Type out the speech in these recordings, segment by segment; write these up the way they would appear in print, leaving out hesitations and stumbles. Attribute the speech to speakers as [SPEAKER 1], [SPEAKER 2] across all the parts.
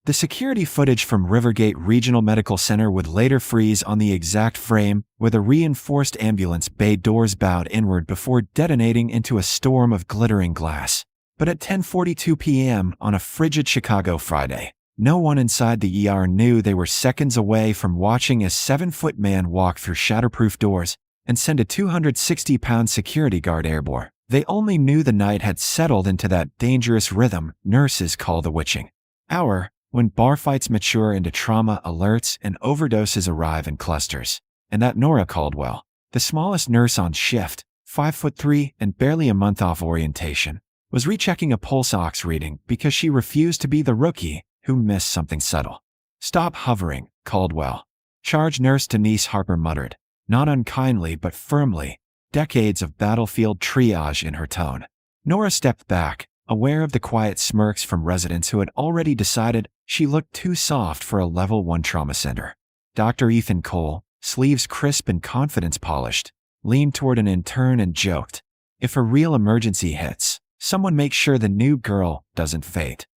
[SPEAKER 1] The security footage from Rivergate Regional Medical Center would later freeze on the exact frame where the reinforced ambulance bay doors bowed inward before detonating into a storm of glittering glass. But at 10:42 p.m. on a frigid Chicago Friday, no one inside the ER knew they were seconds away from watching a 7-foot man walk through shatterproof doors and send a 260-pound security guard airborne. They only knew the night had settled into that dangerous rhythm nurses call the witching hour, when bar fights mature into trauma alerts and overdoses arrive in clusters. And that Nora Caldwell, the smallest nurse on shift, 5'3" and barely a month off orientation, was rechecking a pulse ox reading because she refused to be the rookie who missed something subtle. "Stop hovering, Caldwell," charge nurse Denise Harper muttered, not unkindly but firmly, decades of battlefield triage in her tone. Nora stepped back, aware of the quiet smirks from residents who had already decided she looked too soft for a level 1 trauma center. Dr. Ethan Cole, sleeves crisp and confidence polished, leaned toward an intern and joked, "If a real emergency hits, someone make sure the new girl doesn't faint."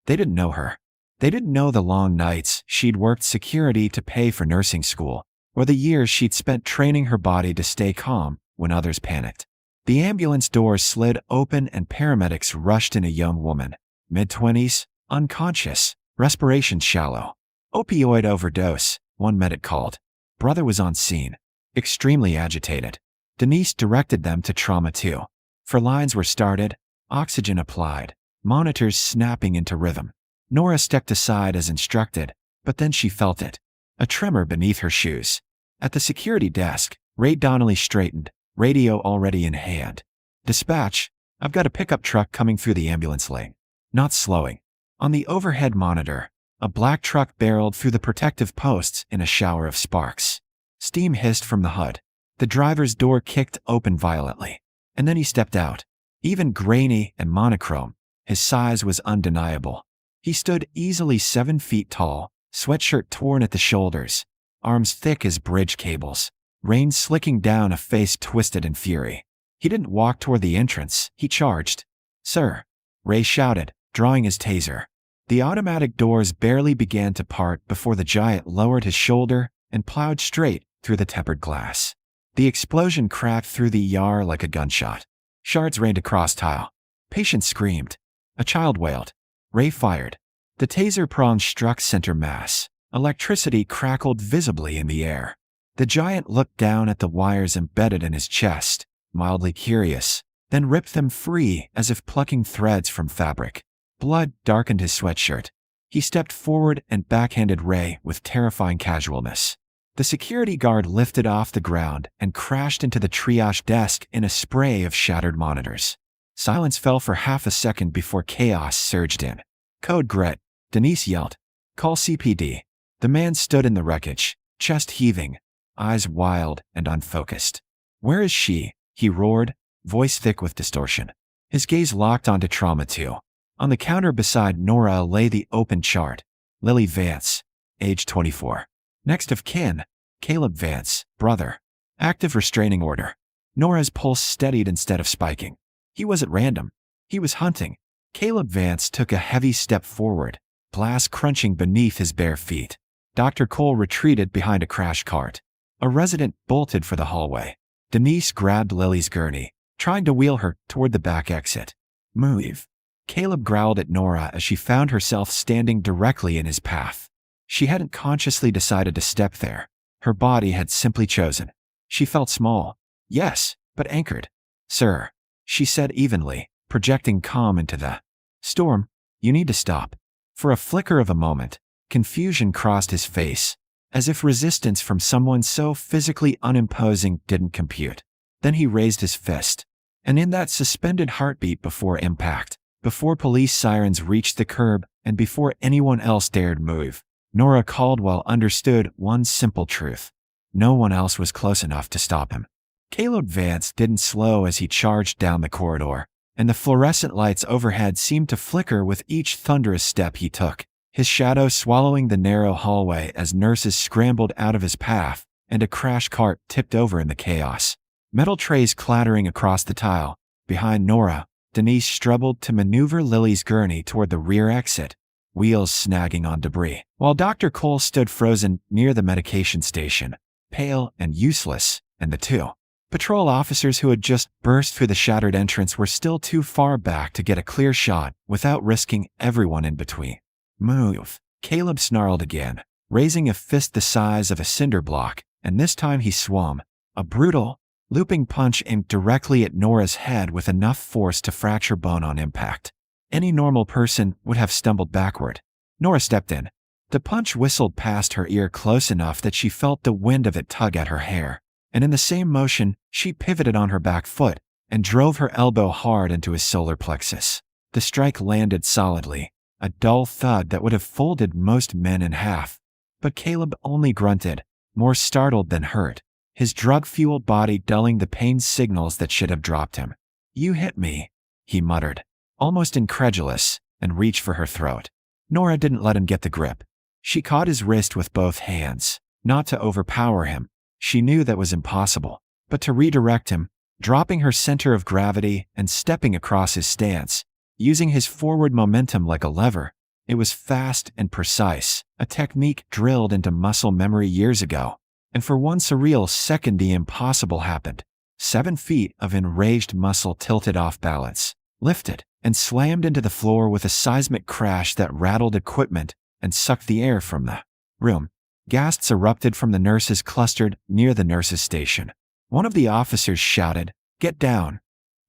[SPEAKER 1] They didn't know her. They didn't know the long nights she'd worked security to pay for nursing school, or the years she'd spent training her body to stay calm when others panicked. The ambulance doors slid open and paramedics rushed in a young woman, mid-20s, unconscious, respiration shallow. "Opioid overdose," one medic called. Brother was on scene, extremely agitated. Denise directed them to trauma 2. For lines were started, oxygen applied, monitors snapping into rhythm. Nora stepped aside as instructed, but then she felt it, a tremor beneath her shoes. At the security desk, Ray Donnelly straightened, radio already in hand. "Dispatch, I've got a pickup truck coming through the ambulance lane." Not slowing. On the overhead monitor, a black truck barreled through the protective posts in a shower of sparks. Steam hissed from the hood. The driver's door kicked open violently. And then he stepped out. Even grainy and monochrome, his size was undeniable. He stood easily 7 feet tall, sweatshirt torn at the shoulders, arms thick as bridge cables, rain slicking down a face twisted in fury. He didn't walk toward the entrance, he charged. "Sir," Ray shouted, drawing his taser. The automatic doors barely began to part before the giant lowered his shoulder and plowed straight through the tempered glass. The explosion cracked through the ER like a gunshot. Shards rained across tile. Patients screamed. A child wailed. Ray fired. The taser prong struck center mass. Electricity crackled visibly in the air. The giant looked down at the wires embedded in his chest, mildly curious, then ripped them free as if plucking threads from fabric. Blood darkened his sweatshirt. He stepped forward and backhanded Ray with terrifying casualness. The security guard lifted off the ground and crashed into the triage desk in a spray of shattered monitors. Silence fell for half a second before chaos surged in. "Code Grit," Denise yelled. "Call CPD." The man stood in the wreckage, chest heaving, eyes wild and unfocused. "Where is she?" he roared, voice thick with distortion. His gaze locked onto trauma 2. On the counter beside Nora lay the open chart. Lily Vance, age 24. Next of kin, Caleb Vance, brother. Active restraining order. Nora's pulse steadied instead of spiking. He was at random. He was hunting. Caleb Vance took a heavy step forward, glass crunching beneath his bare feet. Dr. Cole retreated behind a crash cart. A resident bolted for the hallway. Denise grabbed Lily's gurney, trying to wheel her toward the back exit. "Move." Caleb growled at Nora as she found herself standing directly in his path. She hadn't consciously decided to step there. Her body had simply chosen. She felt small, yes, but anchored. "Sir," she said evenly, projecting calm into the storm, "you need to stop." For a flicker of a moment, confusion crossed his face, as if resistance from someone so physically unimposing didn't compute. Then he raised his fist. And in that suspended heartbeat before impact, before police sirens reached the curb, and before anyone else dared move, Nora Caldwell understood one simple truth. No one else was close enough to stop him. Caleb Vance didn't slow as he charged down the corridor, and the fluorescent lights overhead seemed to flicker with each thunderous step he took, his shadow swallowing the narrow hallway as nurses scrambled out of his path and a crash cart tipped over in the chaos. Metal trays clattering across the tile. Behind Nora, Denise struggled to maneuver Lily's gurney toward the rear exit. wheels snagging on debris, while Dr. Cole stood frozen near the medication station, pale and useless, and the two patrol officers who had just burst through the shattered entrance were still too far back to get a clear shot without risking everyone in between. "Move," Caleb snarled again, raising a fist the size of a cinder block, and this time he swung. A brutal, looping punch aimed directly at Nora's head with enough force to fracture bone on impact. Any normal person would have stumbled backward. Nora stepped in. The punch whistled past her ear close enough that she felt the wind of it tug at her hair, and in the same motion, she pivoted on her back foot and drove her elbow hard into his solar plexus. The strike landed solidly, a dull thud that would have folded most men in half. But Caleb only grunted, more startled than hurt, his drug-fueled body dulling the pain signals that should have dropped him. "You hit me," he muttered, almost incredulous, and reached for her throat. Nora didn't let him get the grip. She caught his wrist with both hands, not to overpower him. She knew that was impossible, but to redirect him, dropping her center of gravity and stepping across his stance, using his forward momentum like a lever. It was fast and precise, a technique drilled into muscle memory years ago. And for one surreal second, the impossible happened. 7 feet of enraged muscle tilted off balance, lifted, and slammed into the floor with a seismic crash that rattled equipment and sucked the air from the room. Gasps erupted from the nurses clustered near the nurses' station. One of the officers shouted, "Get down!"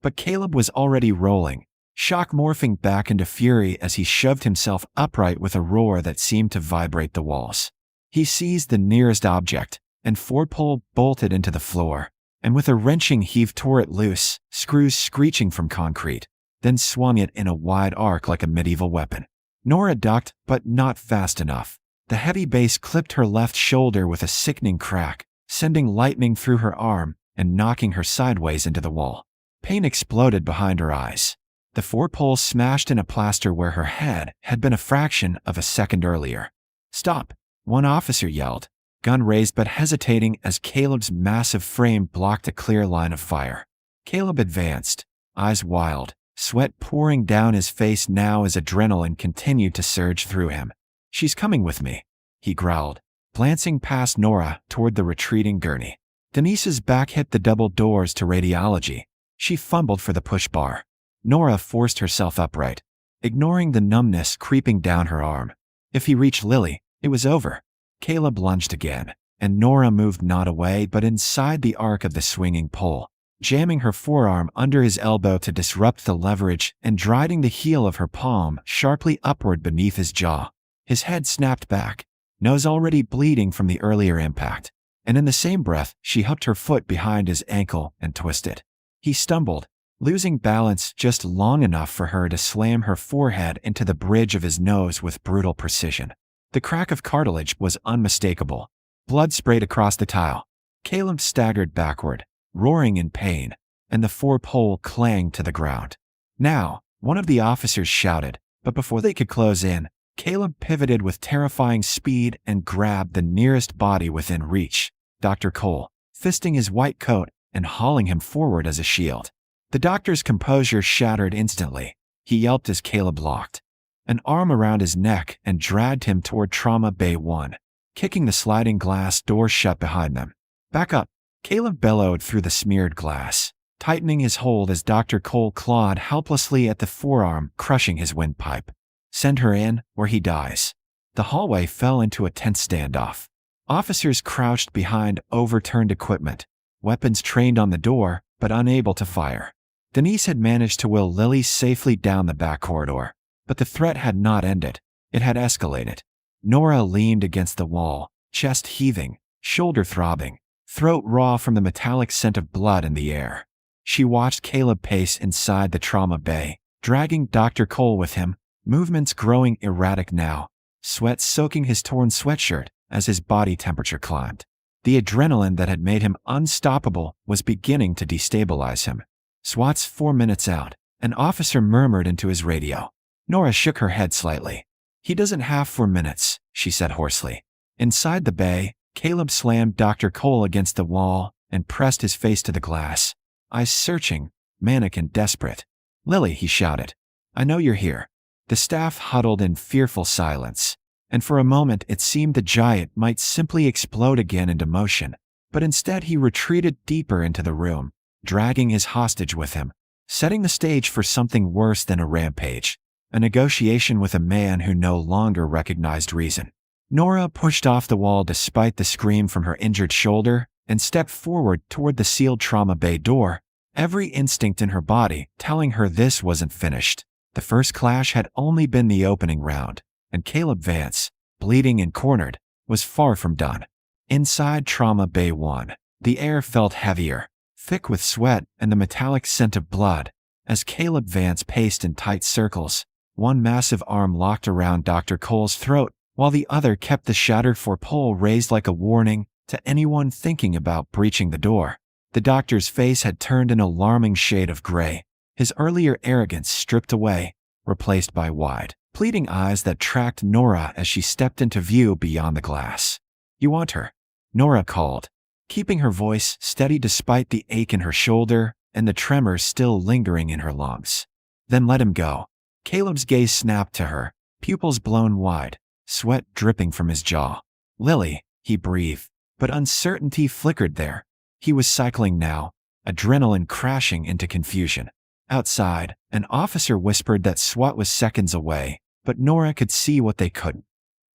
[SPEAKER 1] But Caleb was already rolling, shock morphing back into fury as he shoved himself upright with a roar that seemed to vibrate the walls. He seized the nearest object, and four-pole bolted into the floor, and with a wrenching heave tore it loose, screws screeching from concrete, then swung it in a wide arc like a medieval weapon. Nora ducked, but not fast enough. The heavy base clipped her left shoulder with a sickening crack, sending lightning through her arm and knocking her sideways into the wall. Pain exploded behind her eyes. The four-pole smashed in a plaster where her head had been a fraction of a second earlier. "Stop!" one officer yelled, gun raised but hesitating as Caleb's massive frame blocked a clear line of fire. Caleb advanced, eyes wild, sweat pouring down his face now as adrenaline continued to surge through him. "She's coming with me," he growled, glancing past Nora toward the retreating gurney. Denise's back hit the double doors to radiology. She fumbled for the push bar. Nora forced herself upright, ignoring the numbness creeping down her arm. If he reached Lily, it was over. Caleb lunged again, and Nora moved not away but inside the arc of the swinging pole, jamming her forearm under his elbow to disrupt the leverage and driving the heel of her palm sharply upward beneath his jaw. His head snapped back, nose already bleeding from the earlier impact, and in the same breath she hooked her foot behind his ankle and twisted. He stumbled, losing balance just long enough for her to slam her forehead into the bridge of his nose with brutal precision. The crack of cartilage was unmistakable. Blood sprayed across the tile. Caleb staggered backward, roaring in pain, and the four-pole clanged to the ground. "Now," one of the officers shouted, but before they could close in, Caleb pivoted with terrifying speed and grabbed the nearest body within reach, Dr. Cole, fisting his white coat and hauling him forward as a shield. The doctor's composure shattered instantly. He yelped as Caleb locked an arm around his neck and dragged him toward Trauma Bay 1, kicking the sliding glass door shut behind them. "Back up," Caleb bellowed through the smeared glass, tightening his hold as Dr. Cole clawed helplessly at the forearm, crushing his windpipe. "Send her in, or he dies." The hallway fell into a tense standoff. Officers crouched behind overturned equipment, weapons trained on the door, but unable to fire. Denise had managed to will Lily safely down the back corridor, but the threat had not ended. It had escalated. Nora leaned against the wall, chest heaving, shoulder throbbing, throat raw from the metallic scent of blood in the air. She watched Caleb pace inside the trauma bay, dragging Dr. Cole with him, movements growing erratic now, sweat soaking his torn sweatshirt as his body temperature climbed. The adrenaline that had made him unstoppable was beginning to destabilize him. "SWAT's 4 minutes out," an officer murmured into his radio. Nora shook her head slightly. "He doesn't have 4 minutes," she said hoarsely. Inside the bay, Caleb slammed Dr. Cole against the wall and pressed his face to the glass, eyes searching, manic and desperate. "Lily," he shouted. "I know you're here." The staff huddled in fearful silence, and for a moment it seemed the giant might simply explode again into motion. But instead he retreated deeper into the room, dragging his hostage with him, setting the stage for something worse than a rampage, a negotiation with a man who no longer recognized reason. Nora pushed off the wall despite the scream from her injured shoulder and stepped forward toward the sealed trauma bay door, every instinct in her body telling her this wasn't finished. The first clash had only been the opening round, and Caleb Vance, bleeding and cornered, was far from done. Inside Trauma Bay 1, the air felt heavier, thick with sweat and the metallic scent of blood, as Caleb Vance paced in tight circles, one massive arm locked around Dr. Cole's throat, while the other kept the shattered four-pole raised like a warning to anyone thinking about breaching the door. The doctor's face had turned an alarming shade of gray, his earlier arrogance stripped away, replaced by wide, pleading eyes that tracked Nora as she stepped into view beyond the glass. "You want her?" Nora called, keeping her voice steady despite the ache in her shoulder and the tremor still lingering in her lungs. "Then let him go." Caleb's gaze snapped to her, pupils blown wide, sweat dripping from his jaw. "Lily," he breathed, but uncertainty flickered there. He was cycling now, adrenaline crashing into confusion. Outside, an officer whispered that SWAT was seconds away, but Nora could see what they couldn't.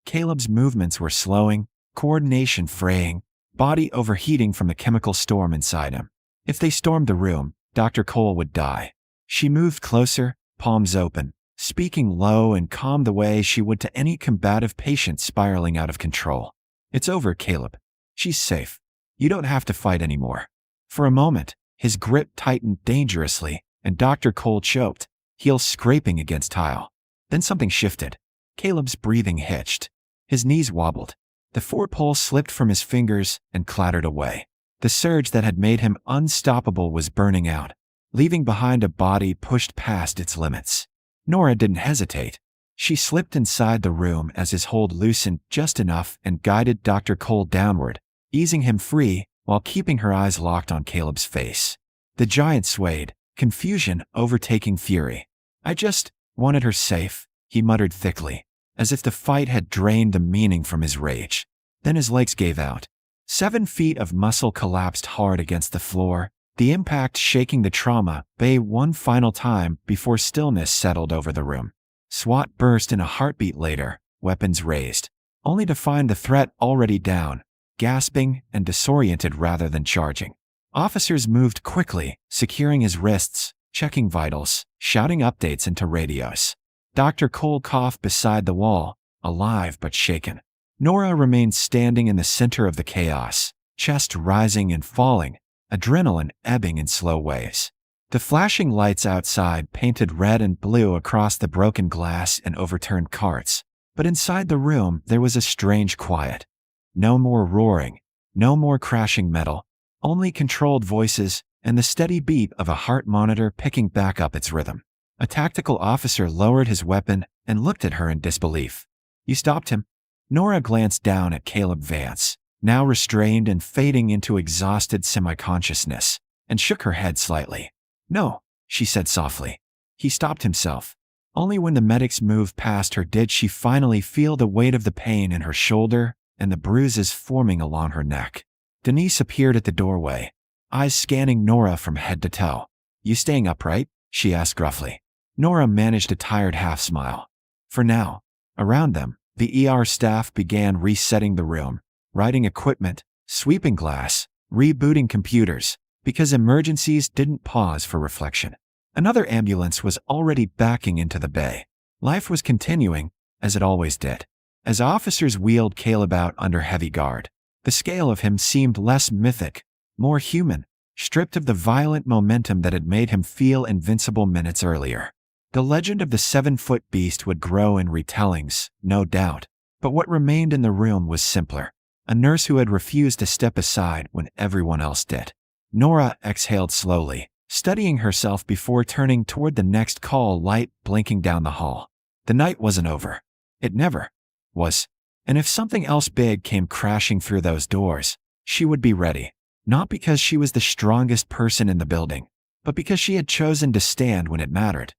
[SPEAKER 1] Caleb's movements were slowing, coordination fraying, body overheating from the chemical storm inside him. If they stormed the room, Dr. Cole would die. She moved closer, palms open, speaking low and calm the way she would to any combative patient spiraling out of control. "It's over, Caleb. She's safe. You don't have to fight anymore." For a moment, his grip tightened dangerously, and Dr. Cole choked, heels scraping against tile. Then something shifted. Caleb's breathing hitched. His knees wobbled. The four-pole slipped from his fingers and clattered away. The surge that had made him unstoppable was burning out, leaving behind a body pushed past its limits. Nora didn't hesitate. She slipped inside the room as his hold loosened just enough and guided Dr. Cole downward, easing him free while keeping her eyes locked on Caleb's face. The giant swayed, confusion overtaking fury. "I just wanted her safe," he muttered thickly, as if the fight had drained the meaning from his rage. Then his legs gave out. 7 feet of muscle collapsed hard against the floor, the impact shaking the trauma bay one final time before stillness settled over the room. SWAT burst in a heartbeat later, weapons raised, only to find the threat already down, gasping and disoriented rather than charging. Officers moved quickly, securing his wrists, checking vitals, shouting updates into radios. Dr. Cole coughed beside the wall, alive but shaken. Nora remained standing in the center of the chaos, chest rising and falling, adrenaline ebbing in slow waves. The flashing lights outside painted red and blue across the broken glass and overturned carts, but inside the room there was a strange quiet. No more roaring, no more crashing metal, only controlled voices and the steady beat of a heart monitor picking back up its rhythm. A tactical officer lowered his weapon and looked at her in disbelief. "You stopped him?" Nora glanced down at Caleb Vance, now restrained and fading into exhausted semi-consciousness, and shook her head slightly. "No," she said softly. "He stopped himself." Only when the medics moved past her did she finally feel the weight of the pain in her shoulder and the bruises forming along her neck. Denise appeared at the doorway, eyes scanning Nora from head to toe. "You staying upright?" she asked gruffly. Nora managed a tired half-smile. For now, around them, the ER staff began resetting the room, righting equipment, sweeping glass, rebooting computers, because emergencies didn't pause for reflection. Another ambulance was already backing into the bay. Life was continuing, as it always did. As officers wheeled Caleb out under heavy guard, the scale of him seemed less mythic, more human, stripped of the violent momentum that had made him feel invincible minutes earlier. The legend of the 7-foot beast would grow in retellings, no doubt, but what remained in the room was simpler. A nurse who had refused to step aside when everyone else did. Nora exhaled slowly, steadying herself before turning toward the next call light blinking down the hall. The night wasn't over. It never was. And if something else big came crashing through those doors, she would be ready. Not because she was the strongest person in the building, but because she had chosen to stand when it mattered.